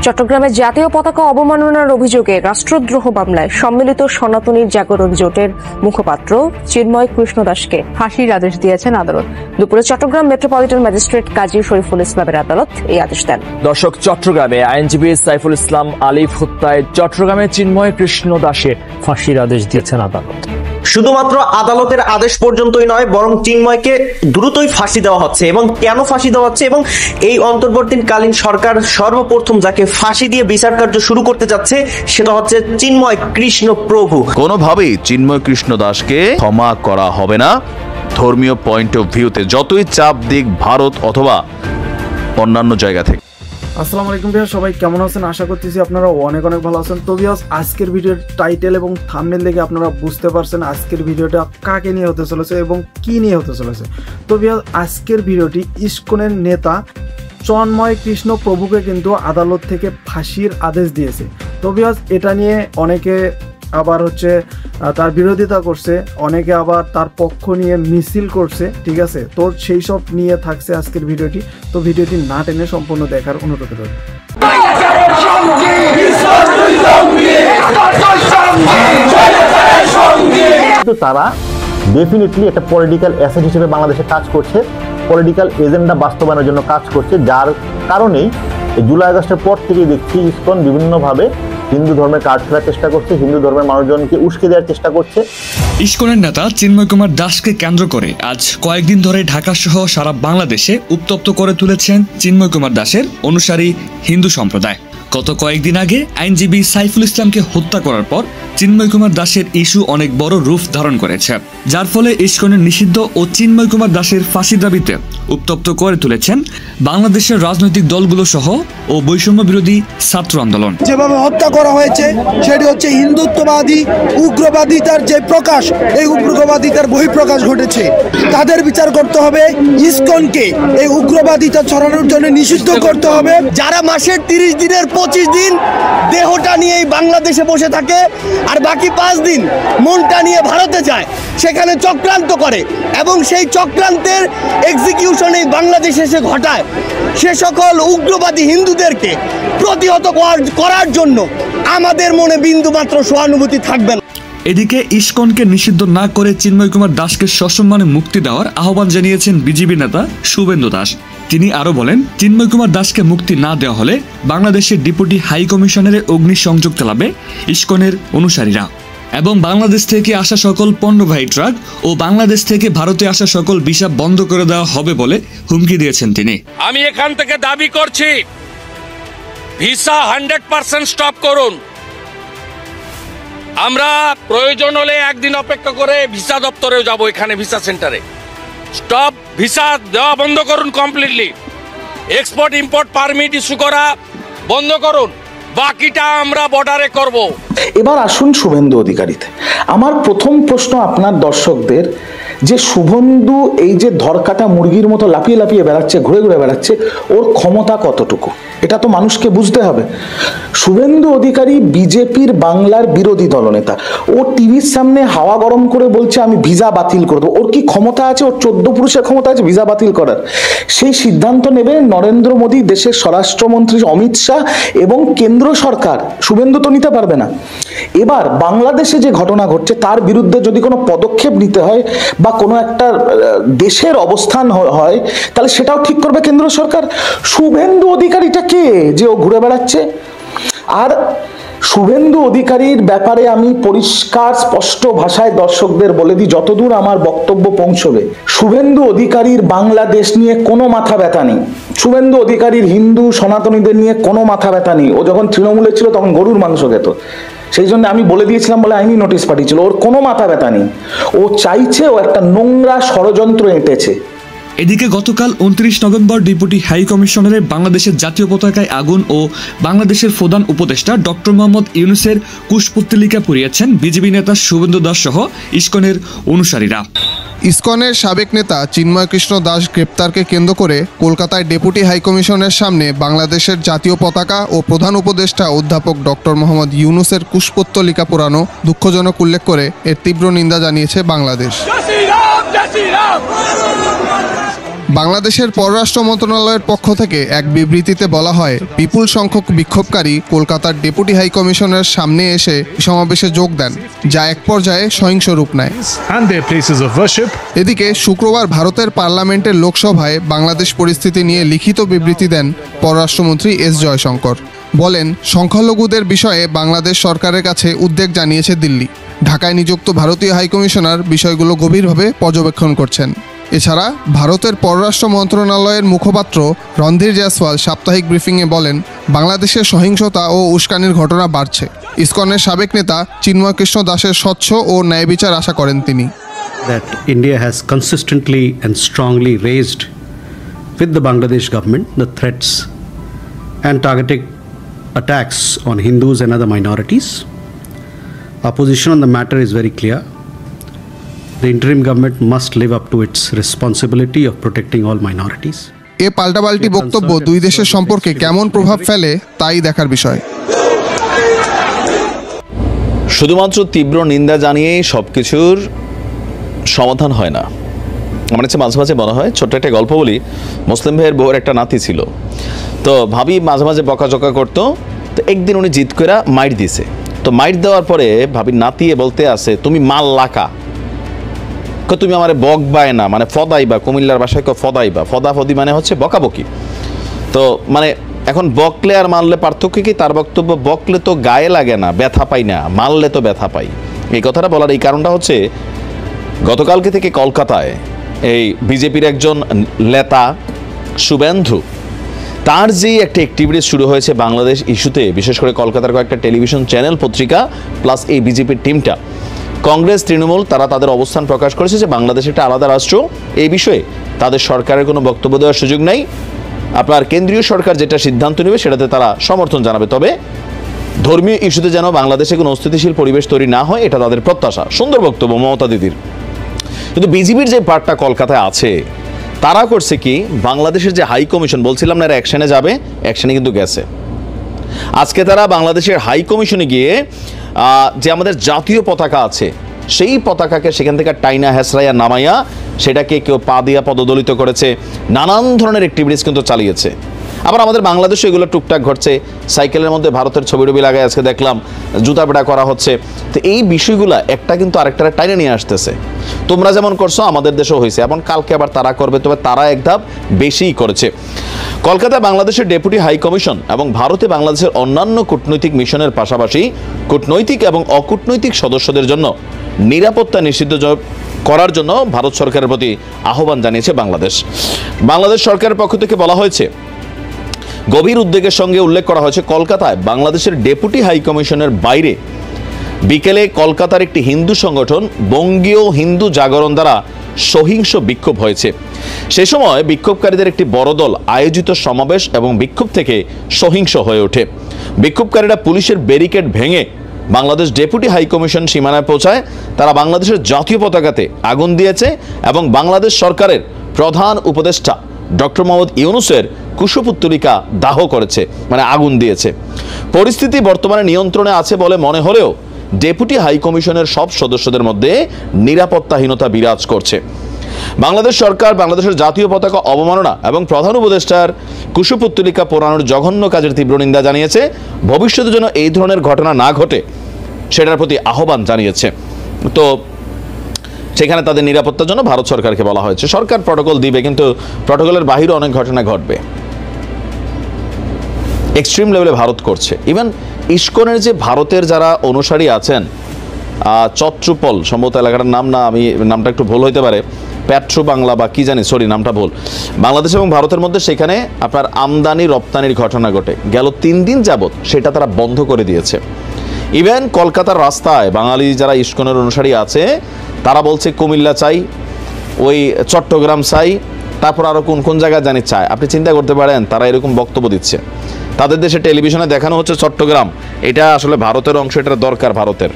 চট্টগ্রামে জাতীয় পতাকা অবমাননার অভিযোগে রাষ্ট্রদ্রোহ মামলায় সম্মিলিত সনাতনী জাগরণ জোটের মুখপাত্র চিন্ময় কৃষ্ণ দাসকে ফাঁসির আদেশ দিয়েছেন আদালত। দুপুরে চট্টগ্রাম মেট্রোপলিটন ম্যাজিস্ট্রেট কাজী শরীফুল ইসলামের আদালত এই আদেশ দেন। দর্শক, চট্টগ্রামে আইনজীবী সাইফুল ইসলাম আলিফ হত্যায় চট্টগ্রামে চিন্ময় কৃষ্ণ দাসের ফাঁসির আদেশ দিয়েছেন আদালত। শুধুমাত্র আদালতের আদেশ পর্যন্তই নয়, বরং চিন্ময়কে দ্রুতই ফাঁসি দেওয়া হচ্ছে। এবং কেন ফাঁসি দেওয়া হচ্ছে এবং এই অন্তর্বর্তীকালীন সরকার সর্বপ্রথম যাকে ফাঁসি দিয়ে বিচার কার্য শুরু করতে যাচ্ছে সেটা হচ্ছে চিন্ময় কৃষ্ণ প্রভু। কোনোভাবেই চিন্ময় কৃষ্ণ দাসকে ক্ষমা করা হবে না। ধর্মীয় পয়েন্ট অফ ভিউতে যতই চাপ দিক ভারত অথবা অন্যান্য জায়গা থেকে। আসসালামু আলাইকুম ভিউয়ার্স, সবাই কেমন আছেন? আশা করতেছি আপনারা অনেক ভালো আছেন। তো ভিউয়ার্স, আজকের ভিডিওর টাইটেল এবং থাম্বনেল দেখে আপনারা বুঝতে পারছেন আজকের ভিডিওটা কাকে নিয়ে হতে চলেছে এবং কি নিয়ে হতে চলেছে। তো ভিউয়ার্স, আজকের ভিডিওটি ইসকনের নেতা চিন্ময় কৃষ্ণ প্রভুকে কিন্তু আদালত থেকে ফাঁসির আদেশ দিয়েছে। তো ভিউয়ার্স, এটা নিয়ে অনেকে আবার তার বিরোধিতা করছে, অনেকে আবার তার পক্ষ নিয়ে মিছিল করছে, ঠিক আছে? তো সেই সব নিয়ে থাকছে আজকের ভিডিওটি। তো ভিডিওটি না টেনে সম্পূর্ণ দেখার অনুরোধ রইল। তারা ডেফিনেটলি একটা পলিটিক্যাল অ্যাসেট হিসেবে বাংলাদেশে কাজ করছে, পলিটিক্যাল এজেন্ডা বাস্তবায়নের জন্য কাজ করছে, যার কারণেই জুলাই আগস্টের পর থেকেই দেখছি ইসকন বিভিন্নভাবে হিন্দু ধর্মের কার্ড খেলার চেষ্টা করছে, হিন্দু ধর্মের মানুষজনকে উস্কে দেওয়ার চেষ্টা করছে। ইসকনের নেতা চিন্ময় কুমার দাসকে কেন্দ্র করে আজ কয়েকদিন ধরে ঢাকা সহ সারা বাংলাদেশে উত্তপ্ত করে তুলেছেন চিন্ময় কুমার দাসের অনুসারী হিন্দু সম্প্রদায়। গত কয়েকদিন আগে আইনজীবী সাইফুল ইসলামকে হত্যা করার পর চিন্ময় কুমার দাসের ইস্যু অনেক বড় রূপ ধারণ করেছে, যার ফলে ইসকনের নিষিদ্ধ ও চিন্ময় কুমার দাসের ফাঁসির দাবিতে উত্তপ্ত করে তুলেছেন বাংলাদেশের রাজনৈতিক দলগুলো সহ ও বৈষম্য বিরোধী ছাত্র আন্দোলন। যেভাবে হত্যা করা হয়েছে সেটি হচ্ছে হিন্দুত্ববাদী উগ্রবাদিতার যে প্রকাশ, এই উগ্রবাদিতার বহিঃপ্রকাশ ঘটেছে। তাদের বিচার করতে হবে, ইসকনকে এই উগ্রবাদিতা ছড়ানোর জন্য নিষিদ্ধ করতে হবে। যারা মাসের 30 দিনের 25 দিন দেহটা নিয়ে বাংলাদেশে বসে থাকে আর বাকি 5 দিন মনটা নিয়ে ভারতে যায়, সেখানে চক্রান্ত করে এবং সেই চক্রান্তের এক্সিকিউশন এই বাংলাদেশে এসে ঘটায়, সে সকল উগ্রবাদী হিন্দুদেরকে প্রতিহত করার জন্য আমাদের মনে বিন্দুমাত্র সহানুভূতি থাকবে না। এদিকে ইসকনকে নিষিদ্ধ না করে চিন্ময় কুমার দাসকে সসম্মানে মুক্তি দেওয়ার আহ্বান জানিয়েছেন বিজেপি নেতা শুভেন্দু দাস। তিনি আরো বলেন, চিন্ময় কুমার দাসকে মুক্তি না দেওয়া হলে বাংলাদেশের ডেপুটি হাই কমিশনের অগ্নিসংযোগ চালাবে ইসকনের অনুসারীরা এবং বাংলাদেশ থেকে আসা সকল পণ্যবাহী ট্রাক ও বাংলাদেশ থেকে ভারতে আসা সকল ভিসা বন্ধ করে দেওয়া হবে বলে হুমকি দিয়েছেন তিনি। আমি এখান থেকে দাবি করছি, ভিসা 100% স্টপ করুন। আমরা প্রয়োজন হলে একদিন অপেক্ষা করে ভিসা দপ্তরেও যাব, এখানে ভিসা সেন্টারে স্টপ, ভিসা দেওয়া বন্ধ করুন completely. Export import permit issue করা বন্ধ করুন, বাকিটা আমরা বর্ডারে করব। এবার আসুন শুভেন্দু অধিকারীতে। আমার প্রথম প্রশ্ন আপনার দর্শকদের, যে শুভেন্দু এই যে ধরকাটা মুরগির মতো লাফিয়ে লাফিয়ে বেড়াচ্ছে, ঘুরে ঘুরে বেড়াচ্ছে, ওর ক্ষমতা কতটুকু এটা তো মানুষকে বুঝতে হবে। শুভেন্দু অধিকারী বিজেপির বাংলার বিরোধী দলনেতা, ও টিভির সামনে হাওয়া গরম করে বলছে আমি ভিসা বাতিল করে দেবো। ওর কি ক্ষমতা আছে? ওর 14 পুরুষের ক্ষমতা আছে ভিসা বাতিল করার? সেই সিদ্ধান্ত নেবে নরেন্দ্র মোদী, দেশের স্বরাষ্ট্রমন্ত্রী অমিত শাহ এবং কেন্দ্র সরকার। শুভেন্দু তো নিতে পারবে না। এবার বাংলাদেশে যে ঘটনা ঘটছে তার বিরুদ্ধে যদি কোনো পদক্ষেপ নিতে হয় বা কোনো একটা দেশের অবস্থান হয়, তাহলে সেটাও ঠিক করবে কেন্দ্র সরকার। শুভেন্দু অধিকারীটা কে যে ও ঘুরে বেড়াচ্ছে? আর শুভেন্দু অধিকারীর ব্যাপারে আমি পরিষ্কার স্পষ্ট ভাষায় দর্শকদের বলে দিই, যতদূর আমার বক্তব্য পৌঁছবে, শুভেন্দু অধিকারীর বাংলাদেশ নিয়ে কোনো মাথা ব্যথা নেই। শুভেন্দু অধিকারীর হিন্দু সনাতনীদের নিয়ে কোনো মাথা ব্যথা নেই। ও যখন তৃণমূলে ছিল তখন গরুর মাংস খেত, সেই জন্য আমি বলে দিয়েছিলাম বলে আইনি নোটিশ পাঠিয়েছিল। ওর কোনো মাথা ব্যথা নেই। ও চাইছে, ও একটা নোংরা ষড়যন্ত্র এঁটেছে। এদিকে গতকাল 29 নভেম্বর ডেপুটি হাই কমিশনারের বাংলাদেশের জাতীয় পতাকায় আগুন ও বাংলাদেশের প্রধান উপদেষ্টা ডক্টর মোহাম্মদ ইউনূসের কুশপুত্তলিকা পুড়িয়েছেন বিজেপি নেতা শুভেন্দু দাস সহ ইসকনের অনুসারীরা। ইসকনের সাবেক নেতা চিন্ময় কৃষ্ণ দাস গ্রেপ্তারকে কেন্দ্র করে কলকাতায় ডেপুটি হাইকমিশনের সামনে বাংলাদেশের জাতীয় পতাকা ও প্রধান উপদেষ্টা অধ্যাপক ডক্টর মোহাম্মদ ইউনূসের কুশপুত্তলিকা পোড়ানো দুঃখজনক উল্লেখ করে এর তীব্র নিন্দা জানিয়েছে বাংলাদেশ। বাংলাদেশের পররাষ্ট্র মন্ত্রণালয়ের পক্ষ থেকে এক বিবৃতিতে বলা হয়, বিপুল সংখ্যক বিক্ষোভকারী কলকাতার ডেপুটি হাই কমিশনের সামনে এসে সমাবেশে যোগ দেন, যা এক পর্যায়ে সহিংস রূপ নেয়। এদিকে শুক্রবার ভারতের পার্লামেন্টের লোকসভায় বাংলাদেশ পরিস্থিতি নিয়ে লিখিত বিবৃতি দেন পররাষ্ট্রমন্ত্রী এস জয়শঙ্কর। বলেন, সংখ্যালঘুদের বিষয়ে বাংলাদেশ সরকারের কাছে উদ্বেগ জানিয়েছে দিল্লি। ঢাকায় নিযুক্ত ভারতীয় হাইকমিশনার বিষয়গুলো গভীরভাবে পর্যবেক্ষণ করছেন। এছাড়া ভারতের পররাষ্ট্র মন্ত্রণালয়ের মুখপাত্র রণধীর জয়সওয়াল সাপ্তাহিক ব্রিফিংয়ে বলেন, বাংলাদেশের সহিংসতা ও উস্কানির ঘটনা বাড়ছে। ইসকনের সাবেক নেতা চিন্ময় কৃষ্ণ দাসের স্বচ্ছ ও ন্যায় বিচার আশা করেন তিনি। That India has consistently and strongly raised with the Bangladesh government the threats and targeted attacks on Hindus and other minorities. Our position on the matter is very clear. The interim government must live up to its responsibility of protecting all minorities. এ পাল্টাপাল্টি বক্তব্য দুই দেশের সম্পর্কে কেমন প্রভাব ফেলে তাই দেখার বিষয়। শুধুমাত্র তীব্র নিন্দা জানিয়ে সবকিছুর সমাধান হয় না। আমার কাছে মাঝে মাঝে মনে হয়, ছোট্ট একটা গল্প বলি। মুসলিম ভাইয়ের বউয়ের একটা নাতি ছিল, তো ভাবি মাঝে মাঝে বকাঝকা করতো। তো একদিন উনি জিদ করে মাইর দিছে। তো মাইর দেওয়ার পরে ভাবির নাতি বলতে আছে, তুমি মাল লাকা, তুমি আমার বকবায় না, মানে ফদাইবা, কুমিল্লার ভাষায় ফদাইবা, ফদাফদি মানে হচ্ছে বকাবকি। তো মানে এখন বকলে আর মারলে পার্থক্য কি? তার বক্তব্য, বকলে তো গায়ে লাগে না, ব্যথা পাই না, মারলে তো ব্যথা পাই। এই কথাটা বলার এই কারণটা হচ্ছে, গতকালকে থেকে কলকাতায় এই বিজেপির একজন নেতা শুভেন্দু, তার যে একটা অ্যাক্টিভিটি শুরু হয়েছে বাংলাদেশ ইস্যুতে, বিশেষ করে কলকাতার কয়েকটা টেলিভিশন চ্যানেল, পত্রিকা প্লাস এই বিজেপির টিমটা, কংগ্রেস, তৃণমূল, তারা তাদের অবস্থান প্রকাশ করেছে যে বাংলাদেশ একটা আলাদা রাষ্ট্র। এই বিষয়ে তাদের সরকারের কোনো বক্তব্য দেওয়ার সুযোগ নেই। আপনার কেন্দ্রীয় সরকার যেটা সিদ্ধান্ত নেবে সেটাতে তারা সমর্থন জানাবে, তবে ধর্মীয় ইস্যুতে যেন বাংলাদেশে কোনো অস্থিতিশীল পরিবেশ তৈরি না হয়, এটা তাদের প্রত্যাশা। সুন্দর বক্তব্য মমতা দিদির। কিন্তু বিজেপির যে পার্টটা কলকাতায় আছে, তারা করছে কি, বাংলাদেশের যে হাই কমিশন, বলছিলাম না এরা অ্যাকশনে যাবে, অ্যাকশনে কিন্তু গেছে। আজকে তারা বাংলাদেশের হাই কমিশনে গিয়ে যে আমাদের জাতীয় পতাকা আছে, সেই পতাকাকে সেখান থেকে টাইনা হেসরাইয়া নামাইয়া সেটাকে কেউ পা দিয়া পদদলিত করেছে, নানান ধরনের অ্যাক্টিভিটিস কিন্তু চালিয়েছে। আবার আমাদের বাংলাদেশে এগুলো টুকটাক ঘটছে। সাইকেলের মধ্যে ভারতের ছবি টবি লাগায় আজকে দেখলাম জুতা পেটা করা হচ্ছে। তো এই বিষয়গুলো একটা কিন্তু আরেকটা টাইনে নিয়ে আসতেছে। তোমরা যেমন করছো আমাদের দেশেও হয়েছে, এবং কালকে আবার তারা করবে, তবে তারা এক ধাপ বেশিই করেছে। কলকাতায় বাংলাদেশের ডেপুটি হাই কমিশন এবং ভারতে বাংলাদেশের অন্যান্য কূটনৈতিক মিশনের পাশাপাশি কূটনৈতিক এবং অকূটনৈতিক সদস্যদের জন্য নিরাপত্তা নিশ্চিত করার জন্য ভারত সরকারের প্রতি আহ্বান জানিয়েছে বাংলাদেশ। বাংলাদেশ সরকারের পক্ষ থেকে বলা হয়েছে, গভীর উদ্বেগের সঙ্গে উল্লেখ করা হয়েছে, কলকাতায় বাংলাদেশের ডেপুটি হাই কমিশনের বাইরে বিকেলে কলকাতার একটি হিন্দু সংগঠন বঙ্গীয় হিন্দু জাগরণ দ্বারা সহিংস বিক্ষোভ হয়েছে। সে সময় বিক্ষোভকারীদের একটি বড় দল আয়োজিত সমাবেশ এবং বিক্ষোভ থেকে সহিংস হয়ে ওঠে। বিক্ষোভকারীরা পুলিশের ব্যারিকেড ভেঙে বাংলাদেশ ডেপুটি হাই কমিশন সীমানায় পৌঁছায়। তারা বাংলাদেশের জাতীয় পতাকাতে আগুন দিয়েছে এবং বাংলাদেশ সরকারের প্রধান উপদেষ্টা ডক্টর মোহাম্মদ ইউনুসের কুশপুত্তলিকা দাহ করেছে, মানে আগুন দিয়েছে। পরিস্থিতি বর্তমানে নিয়ন্ত্রণে আছে বলে মনে হলেও ডেপুটি হাই কমিশনের সব সদস্যদের মধ্যে নিরাপত্তাহীনতা বিরাজ করছে। বাংলাদেশ সরকার বাংলাদেশের জাতীয় পতাকা অবমাননা এবং প্রধান উপদেষ্টার কুশপুত্তলিকা পোড়ানোর জঘন্য কাজের তীব্র নিন্দা জানিয়েছে। ভবিষ্যতে যেন এই ধরনের ঘটনা না ঘটে সেটার প্রতি আহ্বান জানিয়েছে। তো সেখানে তাদের নিরাপত্তার জন্য ভারত সরকারকে বলা হয়েছে। সরকার প্রটোকল দিবে, কিন্তু প্রটোকলের বাহিরে অনেক ঘটনা ঘটবে। এক্সট্রিম লেভেলে ভারত করছে। ইভেন ইসকনের যে ভারতের যারা অনুসারী আছেন, চট্রুপল সম্ভবত এলাকাটার নাম, না আমি নামটা একটু ভুল হইতে পারে, পেট্রো বাংলা বা কি জানি, সরি নামটা ভুল। বাংলাদেশ এবং ভারতের মধ্যে সেখানে আপনার আমদানি রপ্তানির ঘটনা ঘটে, গেল 3 দিন যাবত সেটা তারা বন্ধ করে দিয়েছে। ইভেন কলকাতার রাস্তায় বাঙালি যারা ইসকনের অনুসারী আছে তারা বলছে কুমিল্লা চাই, ওই চট্টগ্রাম চাই, তারপর আরও কোন কোন জায়গায় জানি চায়। আপনি চিন্তা করতে পারেন তারা এরকম বক্তব্য দিচ্ছে। তাদের দেশে টেলিভিশনে দেখানো হচ্ছে চট্টগ্রাম, এটা আসলে ভারতের অংশ, এটা দরকার ভারতের।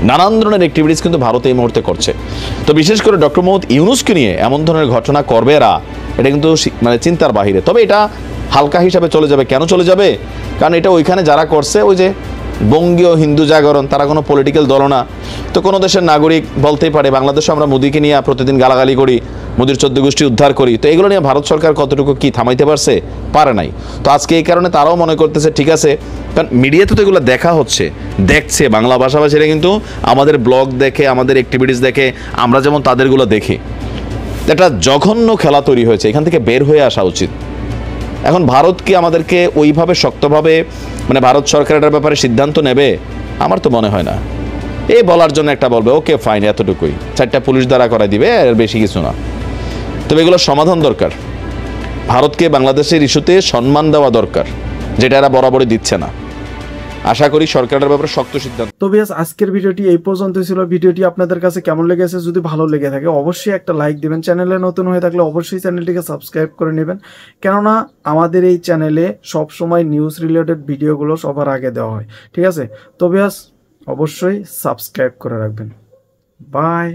নানান ধরনের অ্যাক্টিভিটিস কিন্তু ভারত এই মুহূর্তে করছে। তো বিশেষ করে ডক্টর মোহাম্মদ ইউনুসকে নিয়ে এমন ধরনের ঘটনা করবে এরা, এটা কিন্তু মানে চিন্তার বাহিরে। তবে এটা হালকা হিসাবে চলে যাবে। কেন চলে যাবে? কারণ এটা ওইখানে যারা করছে, ওই যে বঙ্গীয় হিন্দু জাগরণ, তারা কোনো পলিটিক্যাল দল না। তো কোনো দেশের নাগরিক বলতেই পারে বাংলাদেশে আমরা মোদিকে নিয়ে প্রতিদিন গালাগালি করি, মোদির 14 গোষ্ঠী উদ্ধার করি। তো এগুলো নিয়ে ভারত সরকার কতটুকু কি থামাইতে পারছে? পারে নাই। তো আজকে এই কারণে তারাও মনে করতেছে ঠিক আছে, কারণ মিডিয়াতে তো এগুলো দেখা হচ্ছে, দেখছে বাংলা ভাষাভাষীরা কিন্তু আমাদের ব্লগ দেখে, আমাদের অ্যাক্টিভিটিস দেখে, আমরা যেমন তাদেরগুলো দেখি। একটা জঘন্য খেলা তৈরি হয়েছে, এখান থেকে বের হয়ে আসা উচিত। এখন ভারত কি আমাদেরকে ওইভাবে শক্তভাবে মানে ভারত সরকার এটার ব্যাপারে সিদ্ধান্ত নেবে? আমার তো মনে হয় না। এই বলার জন্য একটা বলবে ওকে ফাইন, এতটুকুই, 4টা পুলিশ দ্বারা করাই দিবে, আর বেশি কিছু না। তবে এগুলোর সমাধান দরকার। ভারতকে বাংলাদেশের ইস্যুতে সম্মান দেওয়া দরকার, যেটা এরা বরাবরই দিচ্ছে না। আশা করি সরকারের ব্যাপারে শক্ত সিদ্ধান্ত। তো ভিউয়ার্স, আজকের ভিডিওটি এই পর্যন্তই ছিল। ভিডিওটি আপনাদের কাছে কেমন লেগেছে? যদি ভালো লেগে থাকে অবশ্যই একটা লাইক দিবেন। চ্যানেলে নতুন হয়ে থাকলে অবশ্যই চ্যানেলটিকে সাবস্ক্রাইব করে নেবেন, কেননা আমাদের এই চ্যানেলে সবসময় নিউজ রিলেটেড ভিডিওগুলো সবার আগে দেওয়া হয়। ঠিক আছে? তো ভিউয়ার্স, অবশ্যই সাবস্ক্রাইব করে রাখবেন। বাই।